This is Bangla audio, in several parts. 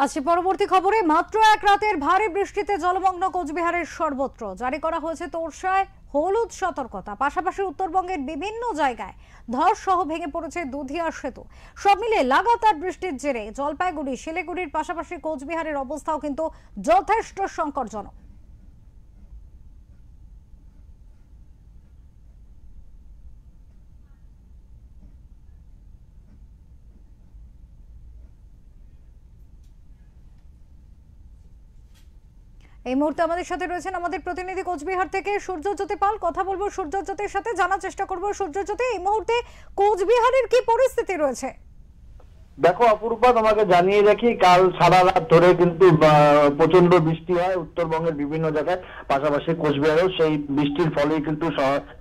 আজকে পরবর্তী খবরে মাত্র এক রাতের ভারী বৃষ্টিতে জলমগ্ন কোচবিহারের সর্বত্র জারি করা হয়েছে তোরসায় হলুদ সতর্কতা। পাশাপাশি উত্তরবঙ্গের বিভিন্ন জায়গায় ধস সহ ভেঙে পড়েছে দুধিয়া সেতু। সব মিলে লাগাতার বৃষ্টির জেরে জলপাইগুড়ি শিলিগুড়ির পাশাপাশি কোচবিহারের অবস্থাও কিন্তু যথেষ্ট সংকটজনক। এই মুহূর্তে আমাদের সাথে রয়েছেন আমাদের প্রতিনিধি কোচবিহার থেকে সূর্যজ্যোতি পাল। কথা বলবো সূর্যজ্যোতির সাথে, জানার চেষ্টা করবো সূর্যজ্যোতি এই মুহূর্তে কোচবিহারের কি পরিস্থিতি রয়েছে। দেখো অপূর্বা, তোমাকে জানিয়ে রাখি, কাল সারা রাত ধরে কিন্তু প্রচন্ড বৃষ্টি হয় উত্তরবঙ্গের বিভিন্ন জায়গায়, পাশাপাশি কোচবিহারেও সেই বৃষ্টির ফলে কিন্তু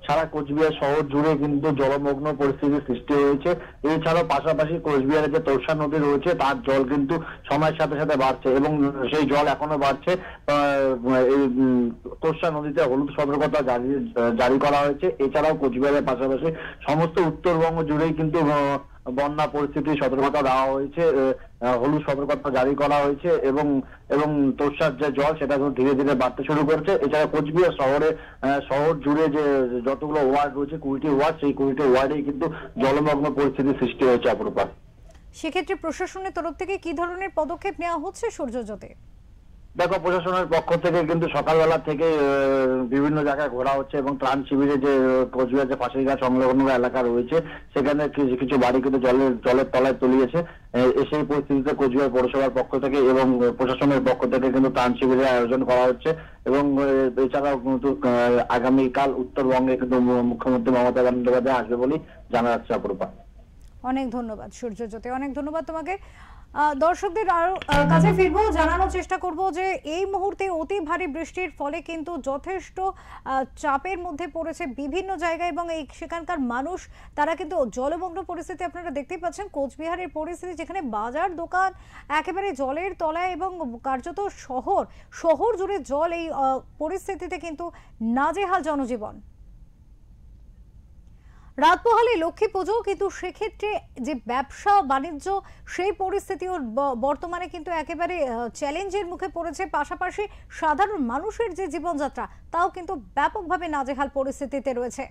সারা কোচবিহার শহর জুড়ে কিন্তু জলমগ্ন পরিস্থিতির সৃষ্টি হয়েছে। এছাড়াও পাশাপাশি কোচবিহারের যে তোরসা নদী রয়েছে তার জল কিন্তু সময়ের সাথে সাথে বাড়ছে এবং সেই জল এখনো বাড়ছে। এই তোরসা নদীতে হলুদ সতর্কতা জারি করা হয়েছে। এছাড়াও কোচবিহারের পাশাপাশি সমস্ত উত্তরবঙ্গ জুড়েই কিন্তু বন্যা পরিস্থিতির সতর্কতা দেওয়া হয়েছে, হলুদ সতর্কতা জারি করা হয়েছে এবং এবং তোরসার যে জল সেটা ধীরে ধীরে বাড়তে শুরু করেছে। এছাড়া কোচবিহার শহর জুড়ে যে যতগুলো ওয়ার্ড রয়েছে 20টি ওয়ার্ড, সেই 20টি ওয়ার্ডেই কিন্তু জলমগ্ন পরিস্থিতির সৃষ্টি হয়েছে। অপরূপা, সেক্ষেত্রে প্রশাসনের তরফ থেকে কি ধরনের পদক্ষেপ নেওয়া হচ্ছে সূর্যজ্যোতি? দেখো, প্রশাসনের পক্ষ থেকে কিন্তু সকালবেলা থেকে বিভিন্ন জায়গায় ঘোরা হচ্ছে এবং ত্রাণ শিবিরে যে কোচবিহার যে পাশেরঘাট সংলগ্ন এলাকা রয়েছে সেখানে কিছু বাড়ি কিন্তু জলের তলায় তলিয়েছে। সেই পরিস্থিতিতে কোচবিহার পৌরসভার পক্ষ থেকে এবং প্রশাসনের পক্ষ থেকে কিন্তু ত্রাণ শিবিরের আয়োজন করা হচ্ছে এবং এছাড়াও কিন্তু আগামীকাল উত্তরবঙ্গে কিন্তু মুখ্যমন্ত্রী মমতা বন্দ্যোপাধ্যায় আসবে বলেই জানা যাচ্ছে। অপরূপা, অনেক ধন্যবাদ সূর্যজ্যোতি, অনেক ধন্যবাদ তোমাকে। দর্শকদের আরো কাছে ফিরবো, জানানোর চেষ্টা করব যে এই মুহূর্তে অতি ভারী বৃষ্টির ফলে কিন্তু যথেষ্ট চাপের মধ্যে পড়েছে বিভিন্ন জায়গায় এবং সেখানকার মানুষ তারা কিন্তু জলমগ্ন পরিস্থিতি আপনারা দেখতেই পাচ্ছেন। কোচবিহারের পরিস্থিতি যেখানে বাজার দোকান একেবারে জলের তলায় এবং কার্যত শহর জুড়ে জল, এই পরিস্থিতিতে কিন্তু নাজেহাল জনজীবন। রাত পোহালে লক্ষ্মী পুজো, কিন্তু সেক্ষেত্রে যে ব্যবসা বাণিজ্য সেই পরিস্থিতিও বর্তমানে কিন্তু একেবারে চ্যালেঞ্জের মুখে পড়েছে। পাশাপাশি সাধারণ মানুষের যে জীবনযাত্রা তাও কিন্তু ব্যাপকভাবে নাজেহাল পরিস্থিতিতে রয়েছে।